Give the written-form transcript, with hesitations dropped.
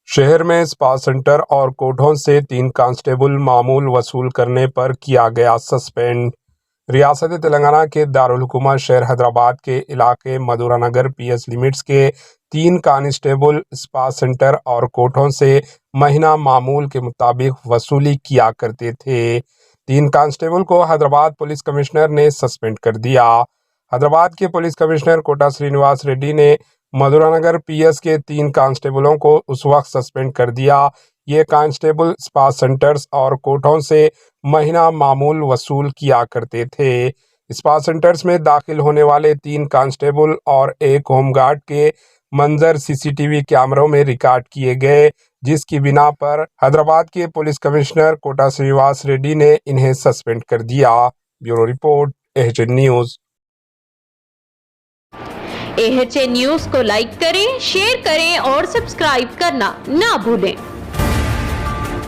शहर में spa centre और कोठों से 3 कांस्टेबल मामूल वसूल करने पर किया गया सस्पेंड। रियासत तेलंगाना के दारुल हुकूमत शहर हैदराबाद के इलाके मधुरा नगर पीएस लिमिट्स के 3 कांस्टेबल स्पा सेंटर और कोठों से महीना मामूल के मुताबिक वसूली किया करते थे। 3 कांस्टेबल को हैदराबाद पुलिस कमिश्नर ने सस्पेंड कर दिया। हैदराबाद के पुलिस कमिश्नर कोटा श्रीनिवास रेड्डी ने मधुरा नगर पीएस के 3 कांस्टेबलों को उस वक्त सस्पेंड कर दिया। ये कांस्टेबल स्पा सेंटर्स और कोठों से महीना मामूल वसूल किया करते थे। स्पा सेंटर्स में दाखिल होने वाले 3 कांस्टेबल और एक होमगार्ड के मंजर सीसीटीवी कैमरों में रिकॉर्ड किए गए, जिसकी बिना पर हैदराबाद के पुलिस कमिश्नर कोटा श्रीनिवास रेड्डी ने इन्हें सस्पेंड कर दिया। Bureau report, HN news. HN news को लाइक करें, शेयर करें और सब्सक्राइब करना ना भूलें।